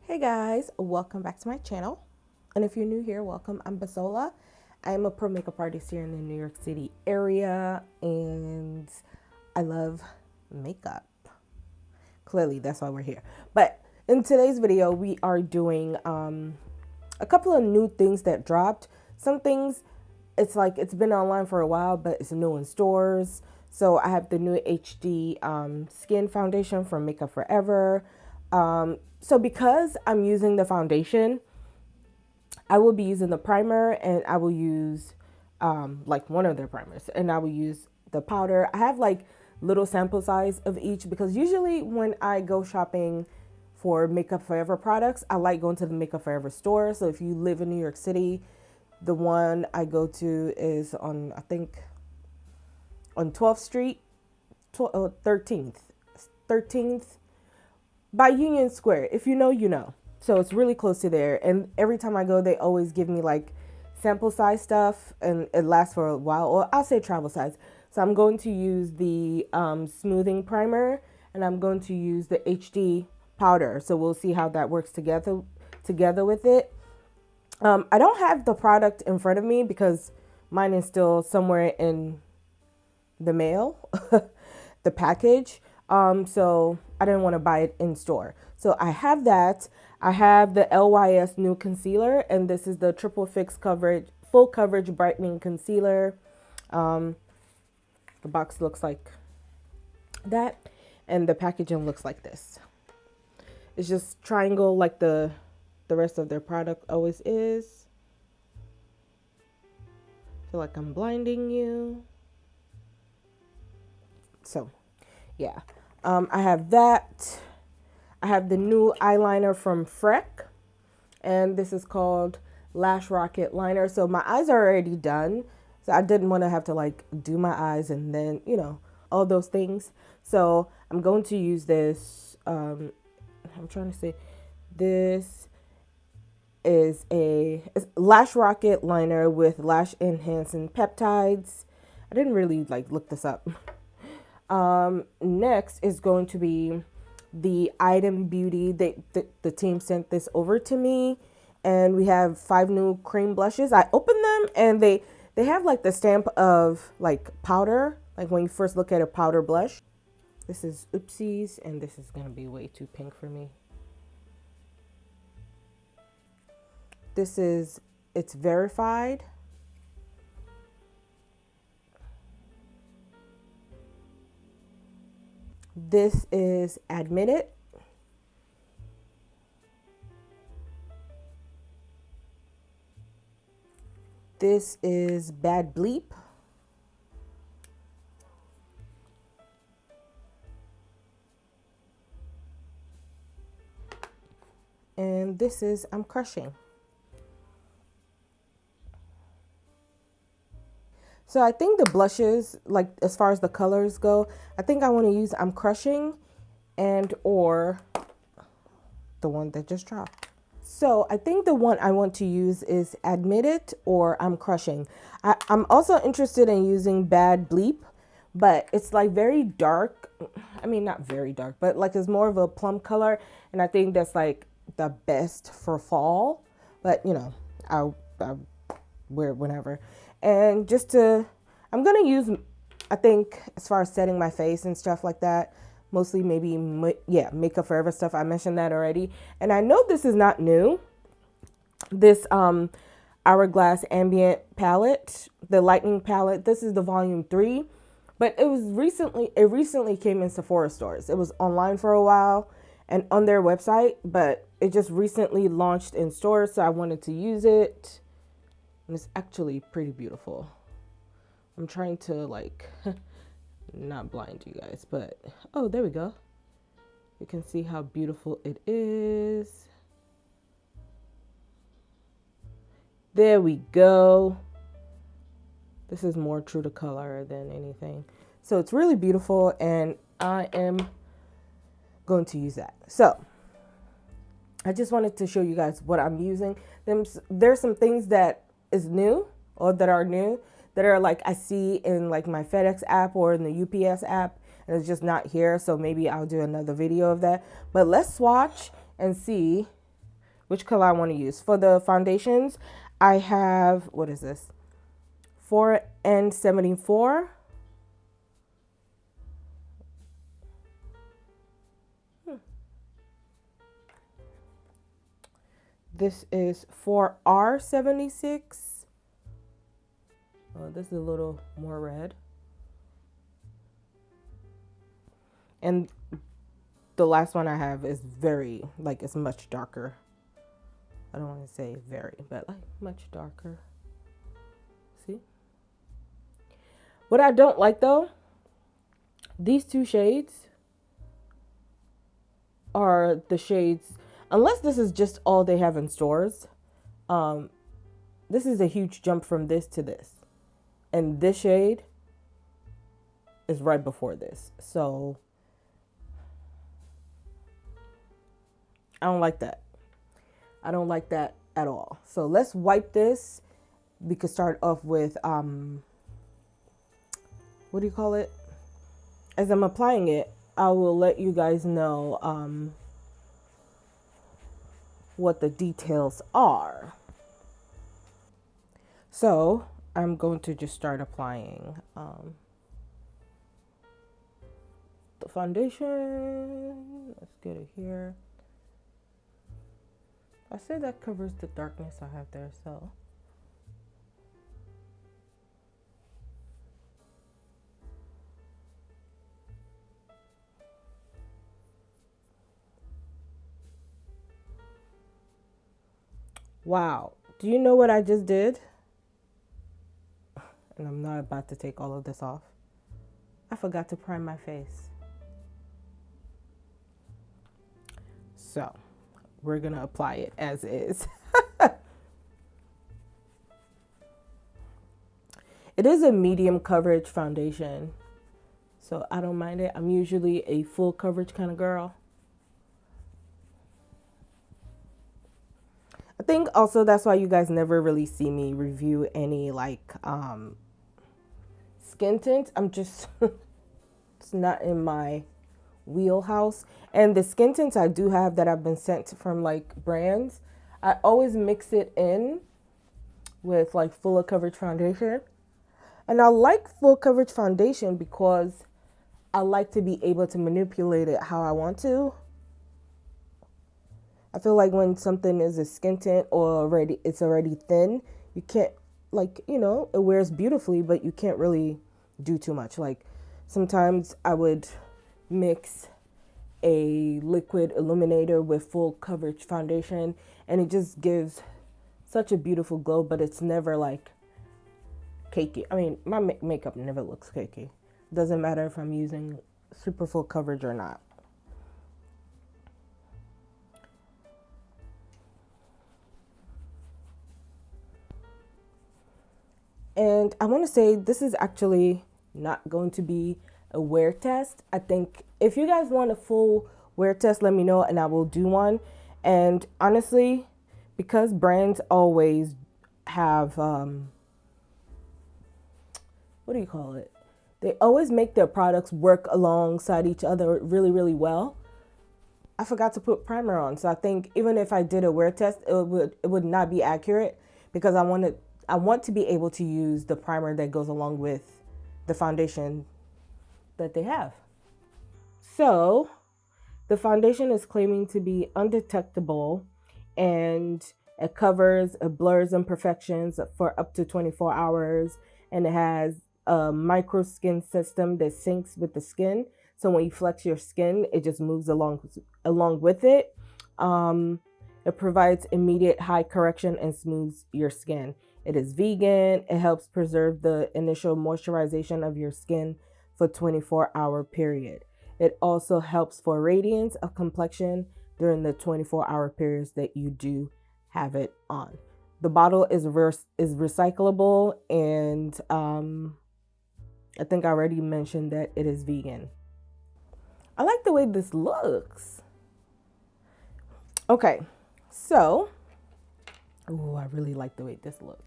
Hey guys, welcome back to my channel. And if you're new here, welcome. I'm Bisola. I'm a pro makeup artist here in the New York City area and I love makeup. Clearly, that's why we're here. But in today's video, we are doing a couple of new things that dropped. Some things, it's like it's been online for a while, but it's new in stores. So I have the new HD Skin Foundation from Makeup Forever. So because I'm using the foundation, I will be using the primer and I will use like one of their primers and I will use the powder. I have like little sample size of each because usually when I go shopping for Makeup Forever products, I like going to the Makeup Forever store. So if you live in New York City, the one I go to is on, I think, on 12th Street, 13th by Union Square. If you know, you know. So it's really close to there. And every time I go, they always give me like sample size stuff and it lasts for a while, or I'll say travel size. So I'm going to use the smoothing primer and I'm going to use the HD powder. So we'll see how that works together with it. I don't have the product in front of me because mine is still somewhere in the mail, the package. So I didn't want to buy it in store. So I have that. I have the LYS new concealer, and this is the triple fix coverage, full coverage brightening concealer. The box looks like that, and the packaging looks like this. It's just triangle like the rest of their product always is. I feel like I'm blinding you. So, yeah. I have that. I have the new eyeliner from Freck, and this is called Lash Rocket Liner. So my eyes are already done, so I didn't want to have to like do my eyes and then, you know, all those things. So I'm going to use this. I'm trying to say, this is a Lash Rocket Liner with lash enhancing peptides. I didn't really like look this up. Next is going to be the Item Beauty. The team sent this over to me, and we have 5 new cream blushes. I opened them and they have like the stamp of like powder, like when you first look at a powder blush. This is Oopsies, and this is gonna be way too pink for me. It's Verified. This is Admit It. This is Bad Bleep. And this is I'm Crushing. So I think the blushes, like as far as the colors go, I think I want to use I'm Crushing and or the one that just dropped. So I think the one I want to use is Admit It or I'm Crushing. I'm also interested in using Bad Bleep, but it's like very dark. I mean, not very dark, but like it's more of a plum color. And I think that's like the best for fall, but you know, I'll wear it whenever. And I'm going to use, I think, as far as setting my face and stuff like that, mostly maybe, Makeup Forever stuff. I mentioned that already. And I know this is not new. This Hourglass Ambient palette, the Lightning palette, this is the volume 3. But it recently came in Sephora stores. It was online for a while and on their website, but it just recently launched in stores, so I wanted to use it. And it's actually pretty beautiful. I'm trying to like not blind you guys, but oh, there we go. You can see how beautiful it is. There we go. This is more true to color than anything. So it's really beautiful and I am going to use that. So I just wanted to show you guys what I'm using. There's some things that is new or that are new that are like I see in like my FedEx app or in the UPS app and it's just not here. So maybe I'll do another video of that. But let's swatch and see which color I want to use. For the foundations, I have, what is this? 4N74. This is 4R76. Oh, this is a little more red. And the last one I have is very, like, it's much darker. I don't want to say very, but like much darker. See? What I don't like though, these two shades are the shades, unless this is just all they have in stores. This is a huge jump from this to this. And this shade is right before this. So I don't like that. I don't like that at all. So let's wipe this. We could start off with, what do you call it? As I'm applying it, I will let you guys know what the details are. So I'm going to just start applying the foundation. Let's get it here. I say that covers the darkness I have there, so. Wow, do you know what I just did? And I'm not about to take all of this off. I forgot to prime my face. So we're gonna apply it as is. It is a medium coverage foundation, so I don't mind it. I'm usually a full coverage kind of girl. I think also that's why you guys never really see me review any like skin tint. I'm just it's not in my wheelhouse. And the skin tints I do have that I've been sent from like brands, I always mix it in with like full coverage foundation. And I like full coverage foundation because I like to be able to manipulate it how I want to. I feel like when something is a skin tint or it's already thin, you can't, like, you know, it wears beautifully, but you can't really do too much. Like sometimes I would mix a liquid illuminator with full coverage foundation and it just gives such a beautiful glow, but it's never like cakey. I mean, my makeup never looks cakey. Doesn't matter if I'm using super full coverage or not. And I want to say this is actually not going to be a wear test. I think if you guys want a full wear test, let me know and I will do one. And honestly, because brands always have, what do you call it? They always make their products work alongside each other really, really well. I forgot to put primer on. So I think even if I did a wear test, it would not be accurate because I want to be able to use the primer that goes along with the foundation that they have. So the foundation is claiming to be undetectable and it covers, it blurs imperfections for up to 24 hours. And it has a micro skin system that syncs with the skin. So when you flex your skin, it just moves along with it. It provides immediate high correction and smooths your skin. It is vegan. It helps preserve the initial moisturization of your skin for 24-hour period. It also helps for radiance of complexion during the 24-hour periods that you do have it on. The bottle is recyclable, and I think I already mentioned that it is vegan. I like the way this looks. Okay, so, oh, I really like the way this looks.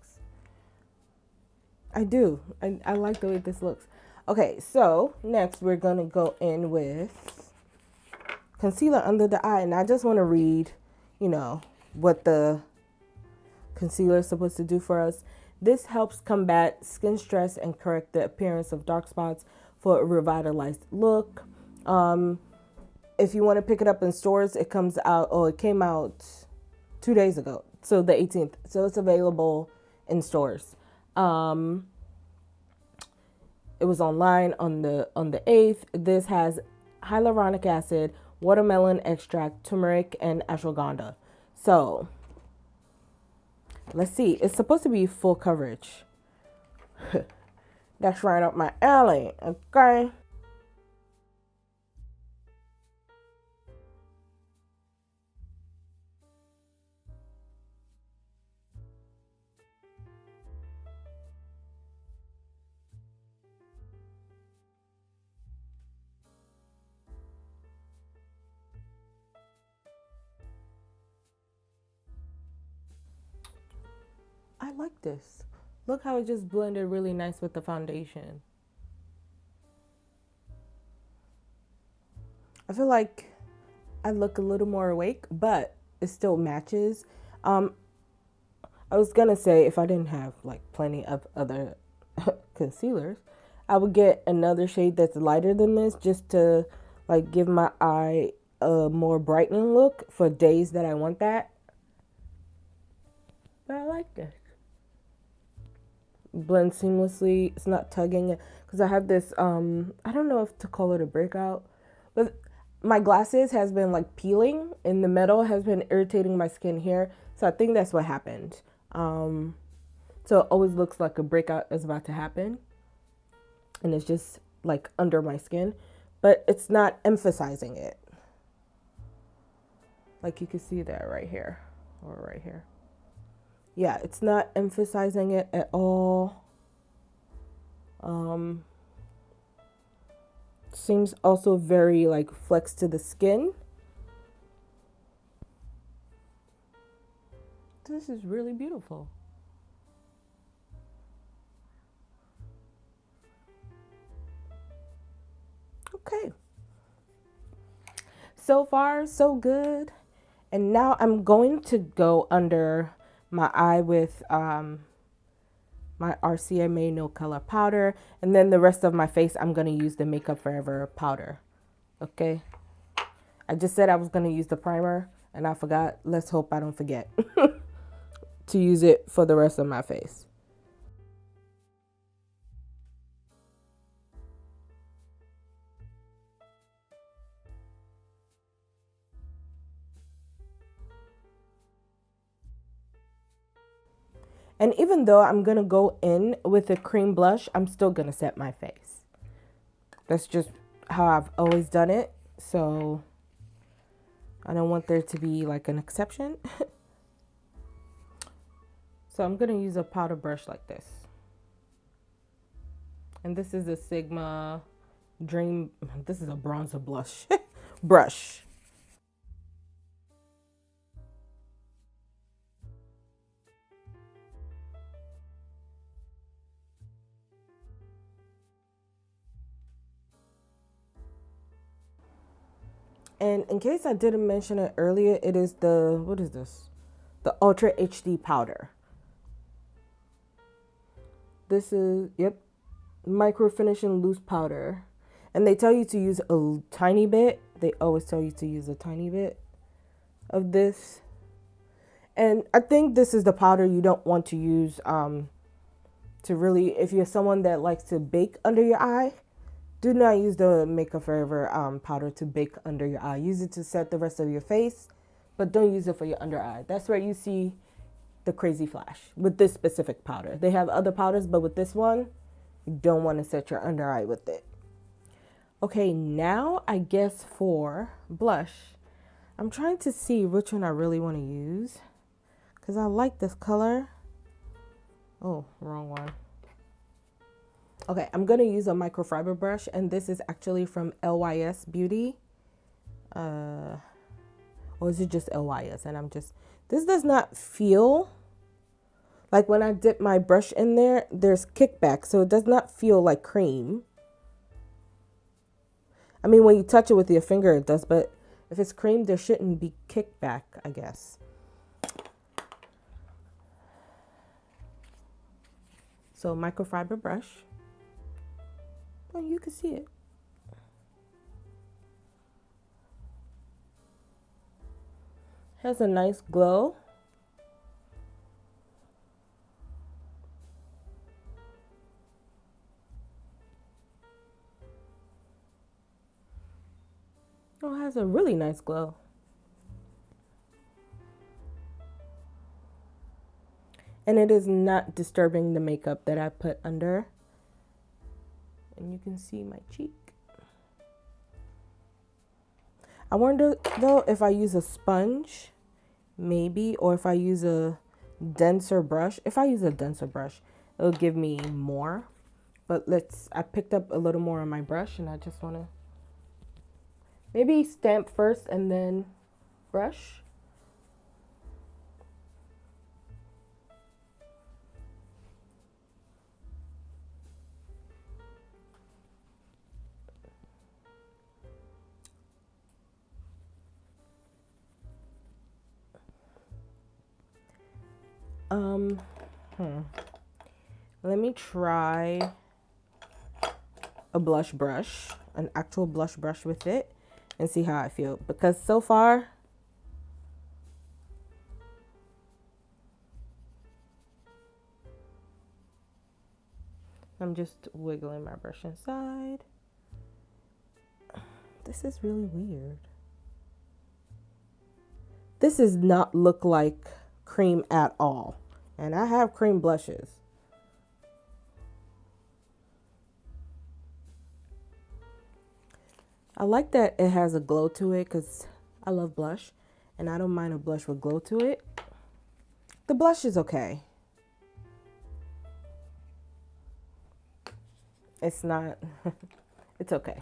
I do. I like the way this looks. Okay, so next we're going to go in with concealer under the eye. And I just want to read, you know, what the concealer is supposed to do for us. This helps combat skin stress and correct the appearance of dark spots for a revitalized look. If you want to pick it up in stores, it comes out, it came out 2 days ago, so the 18th. So it's available in stores. It was online on the 8th. This has hyaluronic acid, watermelon extract, turmeric, and ashwagandha. So let's see. It's supposed to be full coverage. That's right up my alley. Okay. I like this. Look how it just blended really nice with the foundation. I feel like I look a little more awake, but it still matches. I was gonna say if I didn't have like plenty of other concealers, I would get another shade that's lighter than this just to like give my eye a more brightening look for days that I want that. But I like this. Blend seamlessly. It's not tugging because I have this I don't know if to call it a breakout, but my glasses has been like peeling and the metal has been irritating my skin here, so I think that's what happened. So it always looks like a breakout is about to happen and it's just like under my skin, but it's not emphasizing it. Like you can see that right here or right here. Yeah, it's not emphasizing it at all. Seems also very like flex to the skin. This is really beautiful. Okay. So far, so good. And now I'm going to go under my eye with my RCMA No Color powder. And then the rest of my face, I'm going to use the Makeup Forever powder. Okay. I just said I was going to use the primer and I forgot. Let's hope I don't forget to use it for the rest of my face. And even though I'm going to go in with a cream blush, I'm still going to set my face. That's just how I've always done it. So I don't want there to be like an exception. So I'm going to use a powder brush like this. And this is a Sigma Dream. This is a bronzer blush brush. And in case I didn't mention it earlier, it is the, what is this? The Ultra HD powder. This is, yep, micro finishing loose powder. And they tell you to use a tiny bit. They always tell you to use a tiny bit of this. And I think this is the powder you don't want to use to really, if you're someone that likes to bake under your eye, do not use the Makeup Forever powder to bake under your eye. Use it to set the rest of your face, but don't use it for your under eye. That's where you see the crazy flash with this specific powder. They have other powders, but with this one, you don't want to set your under eye with it. Okay, now I guess for blush, I'm trying to see which one I really want to use because I like this color. Oh, wrong one. Okay, I'm going to use a microfiber brush, and this is actually from LYS Beauty. Or is it just LYS? And this does not feel, like when I dip my brush in there, there's kickback, so it does not feel like cream. I mean, when you touch it with your finger, it does, but if it's cream, there shouldn't be kickback, I guess. So microfiber brush. Oh, you can see it. Has a nice glow. Oh, it has a really nice glow. And it is not disturbing the makeup that I put under. And you can see my cheek. I wonder though if I use a sponge, maybe, or if I use a denser brush. If I use a denser brush, it'll give me more. But I picked up a little more on my brush and I just want to maybe stamp first and then brush. Let me try a blush brush, an actual blush brush with it, and see how I feel. Because so far, I'm just wiggling my brush inside. This is really weird. This does not look like cream at all. And I have cream blushes. I like that it has a glow to it because I love blush. And I don't mind a blush with glow to it. The blush is okay. It's not, it's okay.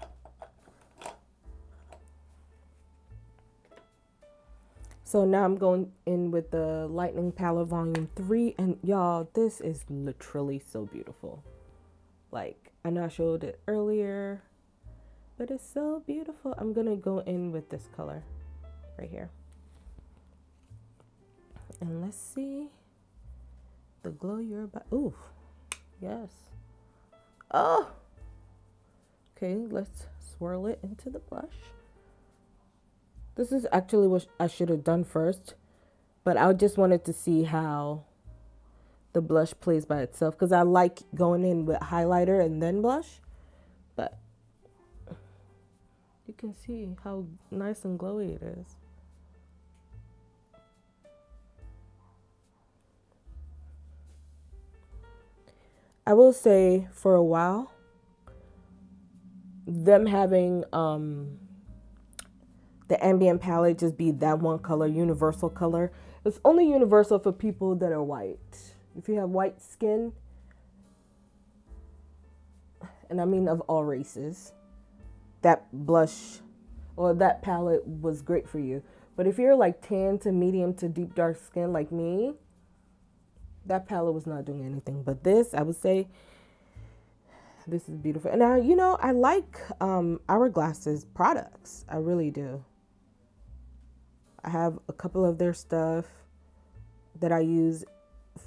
So now I'm going in with the Lightning Palette Volume 3. And y'all, this is literally so beautiful. Like, I know I showed it earlier, but it's so beautiful. I'm going to go in with this color right here. And let's see the glow you're about. Ooh, yes. Oh, okay, let's swirl it into the blush. This is actually what I should have done first, but I just wanted to see how the blush plays by itself because I like going in with highlighter and then blush, but you can see how nice and glowy it is. I will say for a while, them having the ambient palette just be that one color, universal color. It's only universal for people that are white. If you have white skin, and I mean of all races, that blush or that palette was great for you. But if you're like tan to medium to deep dark skin like me, that palette was not doing anything. But this, I would say, this is beautiful. And now, you know, I like Hourglass's products. I really do. I have a couple of their stuff that I use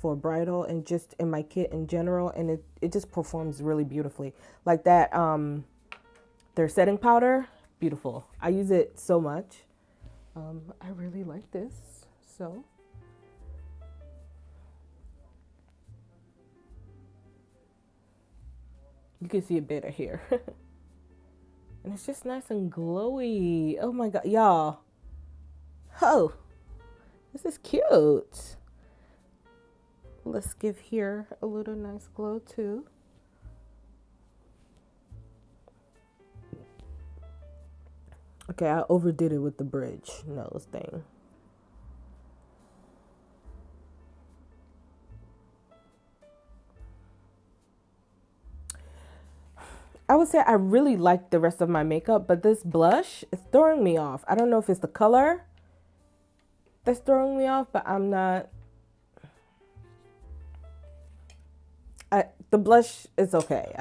for bridal and just in my kit in general, and it just performs really beautifully. Like that, their setting powder, beautiful. I use it so much. I really like this, so. You can see a bit of here. And it's just nice and glowy. Oh my God, y'all. Oh, this is cute. Let's give here a little nice glow too. Okay, I overdid it with the bridge nose thing. I would say I really like the rest of my makeup, but this blush is throwing me off. I don't know if it's the color that's throwing me off, but I'm not. The blush is okay.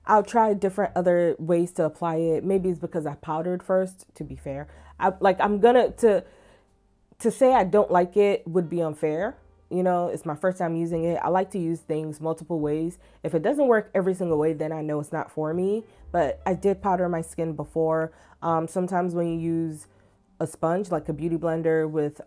I'll try different other ways to apply it. Maybe it's because I powdered first, to be fair. I'm gonna to say I don't like it would be unfair. You know, it's my first time using it. I like to use things multiple ways. If it doesn't work every single way, then I know it's not for me. But I did powder my skin before. Sometimes when you use a sponge, like a beauty blender with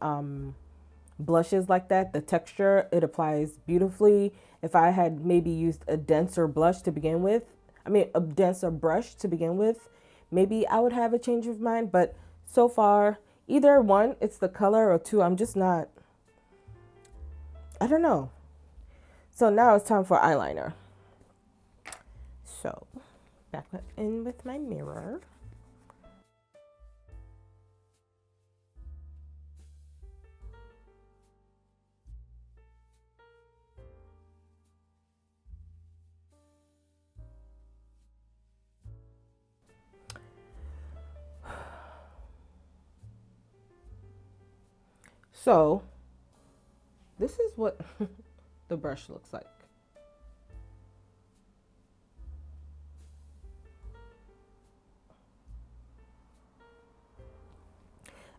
blushes like that, the texture, it applies beautifully. If I had maybe used a denser blush to begin with, a denser brush to begin with, maybe I would have a change of mind. But so far, either one, it's the color, or two, I'm just not, I don't know. So now it's time for eyeliner. So back in with my mirror. So this is what the brush looks like.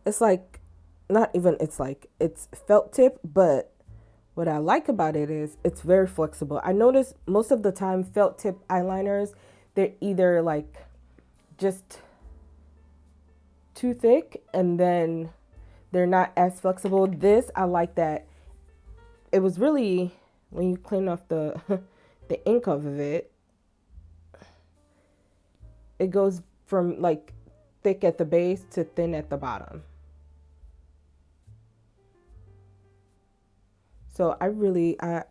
It's like, not even, it's felt tip, but what I like about it is it's very flexible. I notice most of the time felt tip eyeliners, they're either like just too thick and then they're not as flexible. This, I like that it was really, when you clean off the the ink off of it, it goes from like thick at the base to thin at the bottom. So I really, I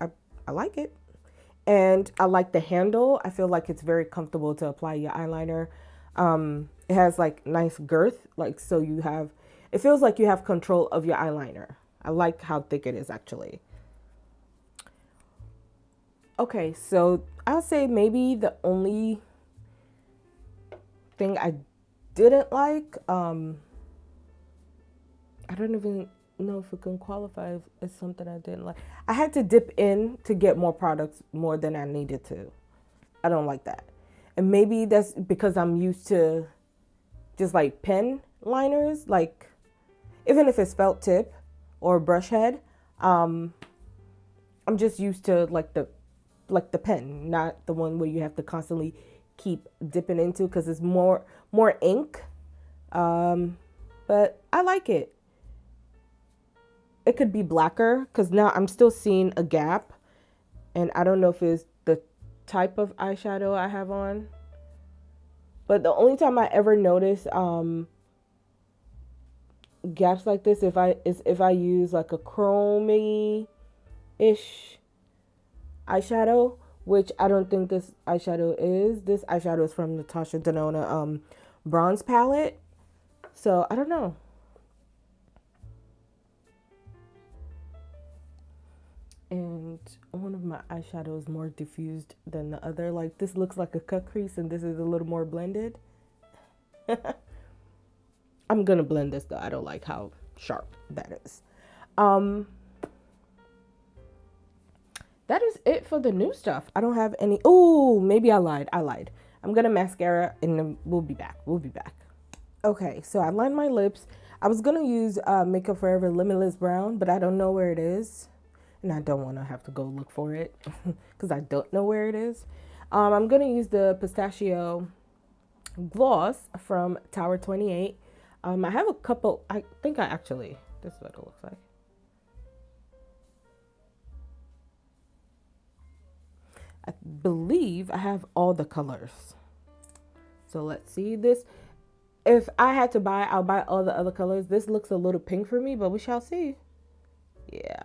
like it. And I like the handle. I feel like it's very comfortable to apply your eyeliner. It has like nice girth, like, so you have, it feels like you have control of your eyeliner. I like how thick it is actually. Okay, so I'll say maybe the only thing I didn't like, I don't even know if it can qualify as something I didn't like. I had to dip in to get more products more than I needed to. I don't like that. And maybe that's because I'm used to just like pen liners, like even if it's felt tip or brush head, I'm just used to like the pen, not the one where you have to constantly keep dipping into because it's more ink. But I like it. It could be blacker because now I'm still seeing a gap, and I don't know if it's the type of eyeshadow I have on. But the only time I ever notice gaps like this if I use like a chromey ish eyeshadow, which I don't think this eyeshadow is. This eyeshadow is from Natasha Denona bronze palette. So I don't know. And one of my eyeshadows more diffused than the other. Like this looks like a cut crease and this is a little more blended. I'm gonna blend this though. I don't like how sharp that is. That is it for the new stuff. I don't have any. Oh, maybe I lied. I'm gonna mascara and then we'll be back. Okay, so I lined my lips. I was gonna use Makeup Forever Limitless Brown, but I don't know where it is. And I don't want to have to go look for it because I don't know where it is. I'm going to use the Pistachio Gloss from Tower 28. I have a couple, this is what it looks like. I believe I have all the colors. So let's see this. If I had to buy, I'll buy all the other colors. This looks a little pink for me, but we shall see. Yeah.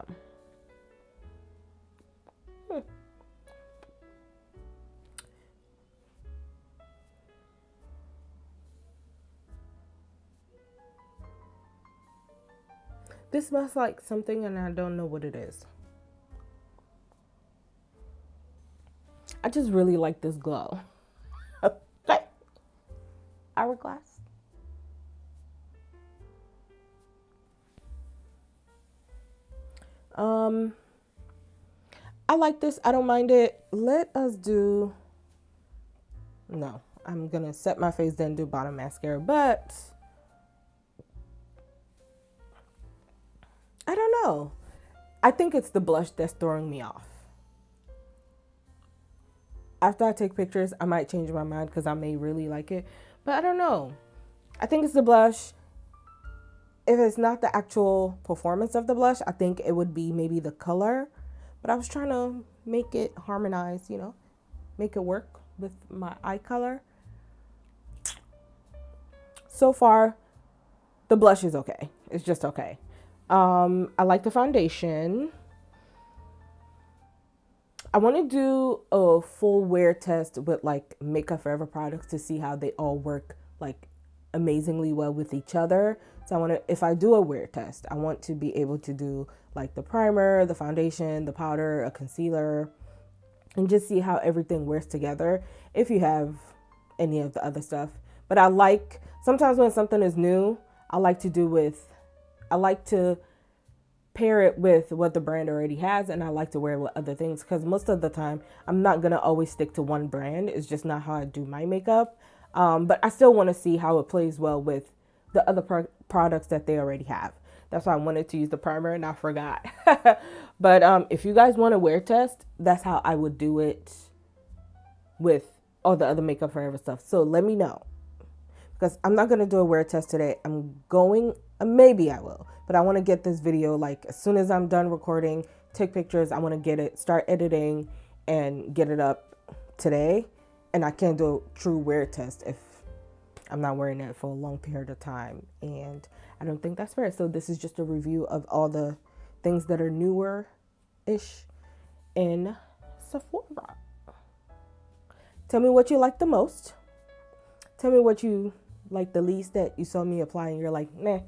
This smells like something and I don't know what it is. I just really like this glow. Okay. Hourglass. I like this. I don't mind it. Let us do... No, I'm going to set my face, then do bottom mascara. But I don't know. I think it's the blush that's throwing me off. After I take pictures, I might change my mind because I may really like it. But I don't know. I think it's the blush. If it's not the actual performance of the blush, I think it would be maybe the color. But I was trying to make it harmonize, you know, make it work with my eye color. So far, the blush is okay. It's just okay. I like the foundation. I want to do a full wear test with like Makeup Forever products to see how they all work like amazingly well with each other. So I want to, if I do a wear test, I want to be able to do like the primer, the foundation, the powder, a concealer, and just see how everything wears together if you have any of the other stuff. But I like, sometimes when something is new, I like to pair it with what the brand already has, and I like to wear it with other things because most of the time I'm not gonna always stick to one brand. It's just not how I do my makeup. But I still want to see how it plays well with the other products that they already have. That's why I wanted to use the primer and I forgot. But if you guys want a wear test, that's how I would do it with all the other Makeup Forever stuff. So let me know, because I'm not going to do a wear test today. I'm going, maybe I will, but I want to get this video like as soon as I'm done recording, take pictures. I want to get it, start editing and get it up today. And I can't do a true wear test if I'm not wearing it for a long period of time. And I don't think that's fair. So this is just a review of all the things that are newer-ish in Sephora. Tell me what you like the most. Tell me what you like the least that you saw me apply and you're like, nah.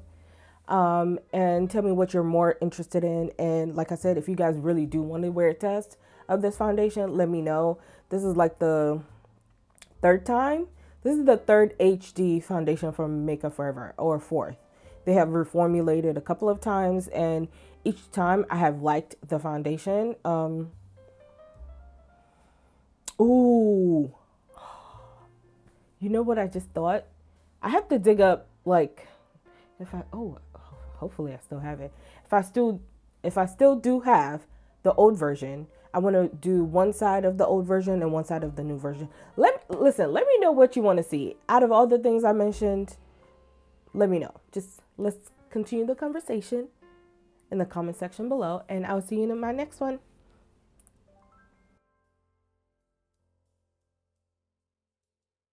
And tell me what you're more interested in. And like I said, if you guys really do want to wear a test of this foundation, let me know. This is like the third time. This is the third HD foundation from Makeup Forever, or fourth. They have reformulated a couple of times, and each time I have liked the foundation. Ooh, you know what I just thought? I have to dig up, like, hopefully I still have it. If I still do have the old version, I want to do one side of the old version and one side of the new version. Let me know what you want to see. Out of all the things I mentioned, let me know. Just let's continue the conversation in the comment section below, and I'll see you in my next one.